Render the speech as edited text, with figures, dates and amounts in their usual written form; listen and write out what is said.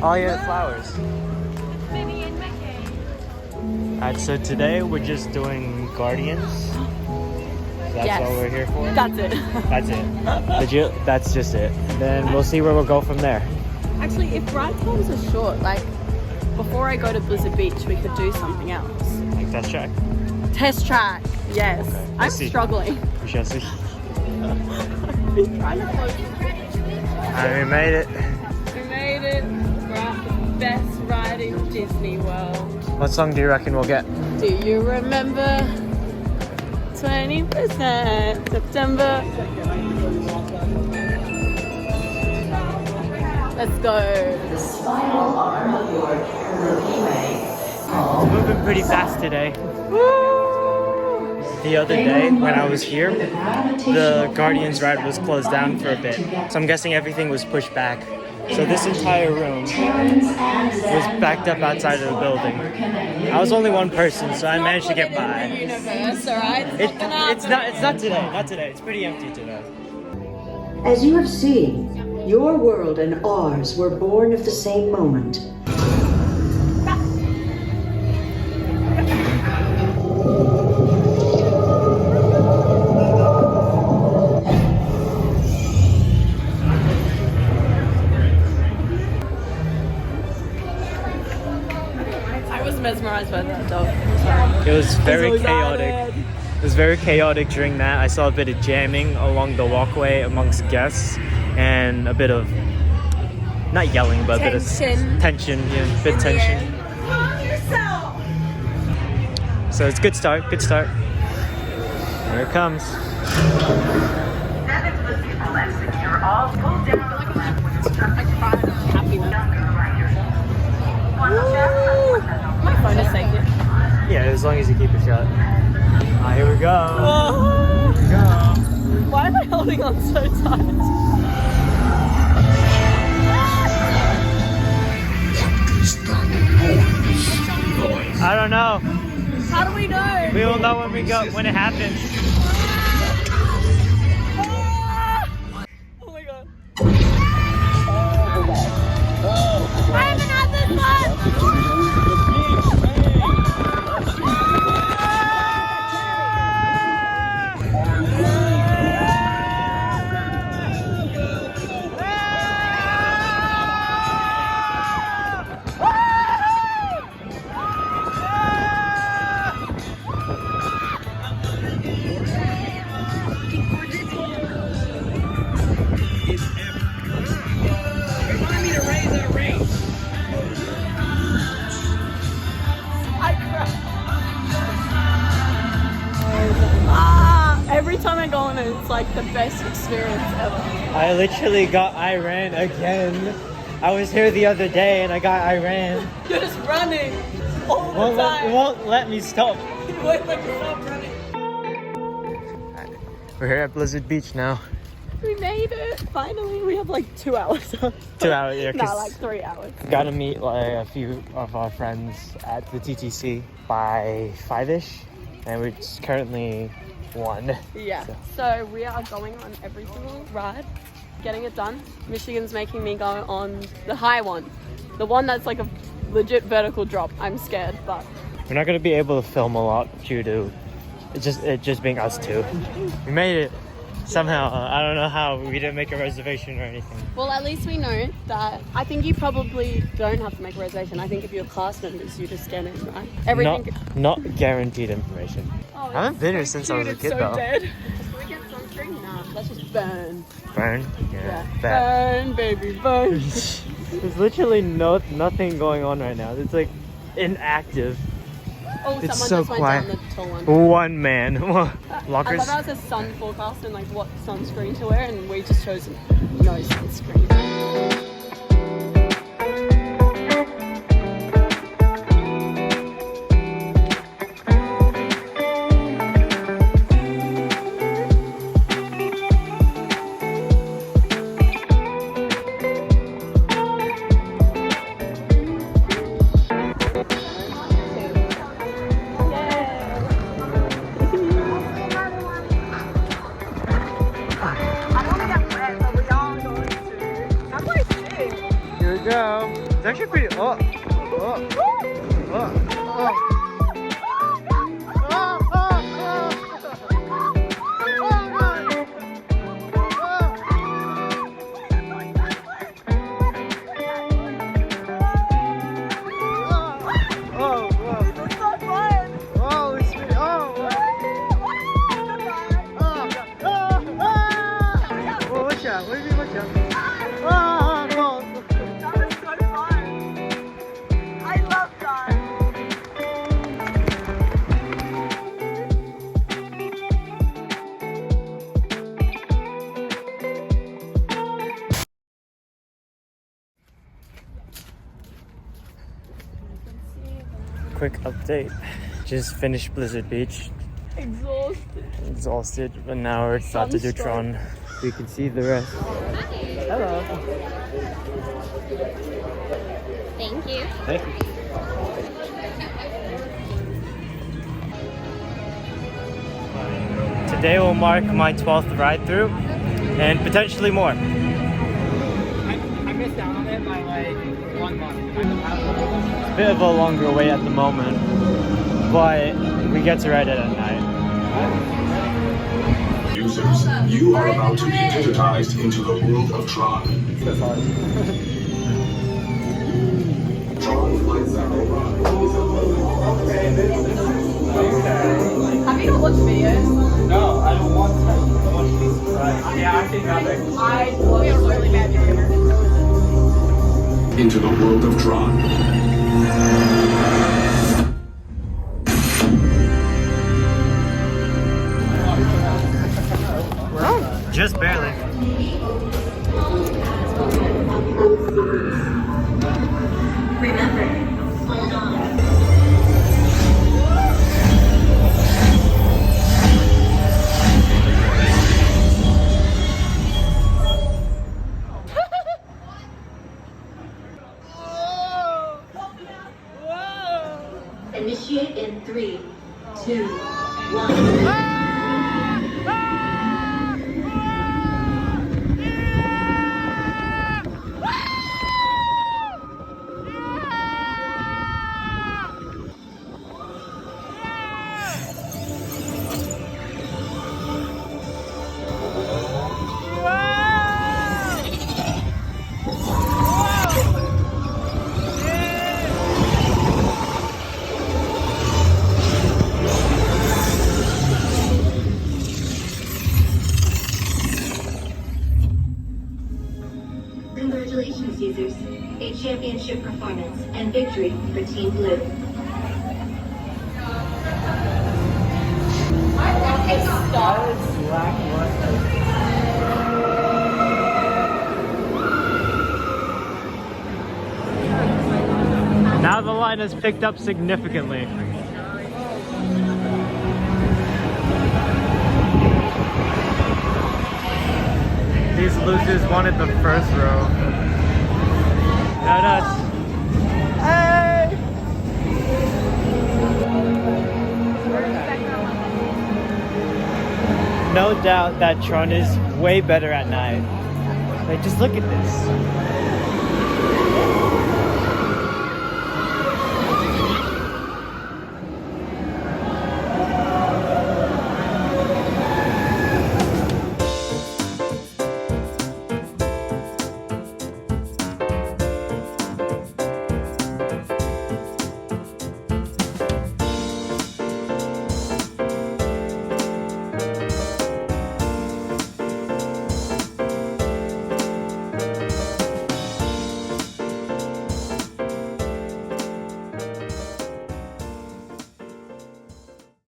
Oh yeah, the flowers. Alright, so today we're just doing Guardians. That's all we're here for? That's it. That's it. That's just it. And then we'll see where we'll go from there. Actually, if ride times are short, like before I go to Blizzard Beach, we could do something else. Like test track? Test track, yes. Okay, I'm struggling. We shall see. I've been trying to close. We made it. We made it. We're at the best ride in Disney World. What song do you reckon we'll get? Do you remember 20% September? Let's go. The spinal arm of your It's moving pretty fast today. The other day when I was here, the Guardians ride was closed down for a bit. So I'm guessing everything was pushed back. So this entire room was backed up outside of the building. I was only one person, so I managed to get by. Universe, alright? It's not today. Not today. It's pretty empty today. As you have seen, your world and ours were born of the same moment. Mesmerized by that dog. I'm sorry. It was very chaotic. It was very chaotic during that. I saw a bit of jamming along the walkway amongst guests and a bit of not yelling, but a bit of tension. Yeah, a bit of tension. So it's a good start. Good start. Here it comes. My phone is taking it. Yeah, as long as you keep it shut. Here we go. Oh. Here we go. Why am I holding on so tight? I don't know. How do we know? We will know when it happens. Oh my god. I haven't had this much! Every time I go on it, it's like the best experience ever. I literally got Iran again. I was here the other day and I got Iran. You're just running all the time. It won't let me stop. It won't let me stop running. We're here at Blizzard Beach now. We made it. Finally, we have like 2 hours. 2 hours, yeah. No, like 3 hours. Gotta meet like a few of our friends at the TTC by 5-ish. And we're just currently 1. Yeah. So we are going on every single ride, getting it done. Michigan's making me go on the high one. The one that's like a legit vertical drop. I'm scared, but... We're not gonna be able to film a lot due to it just being us two. We made it. Somehow, I don't know how we didn't make a reservation or anything. Well, at least we know that. I think you probably don't have to make a reservation. I think if you're class members, you just get in, right? Everything. Not guaranteed information. Oh, I haven't been here since I was a kid, so though. Dead. Can we get sunscreen? Nah, let's just burn. Burn? Yeah. Bad. Burn, baby, burn. There's literally nothing going on right now. It's like inactive. Oh, It's someone so just quiet. went down the tall one. One man. I Lockers. thought that was a sun forecast and like what sunscreen to wear, and we just chose no sunscreen. It's actually pretty. Oh, oh, oh, oh. Quick update. Just finished Blizzard Beach. Exhausted, but now we're about to do TRON. We can see the rest. Hello. Thank you. Thank you. Today will mark my 12th ride through, and potentially more. I missed out on it by like 1 month. It's a bit of a longer wait at the moment, but we get to ride it at night. Users, you are about to be digitized into the world of TRON. TRON Flight Zero. Have you not watched videos? No, I don't want to. I want to be surprised. Yeah, I think nothing. I watched a really bad video. Into the world of TRON. Just barely. Remember, hold on. Initiate in 3, 2, 1. Congratulations, users. A championship performance and victory for Team Blue. Now the line has picked up significantly. These losers wanted the first row. Not us. Hey! No doubt that TRON is way better at night. Like, just look at this.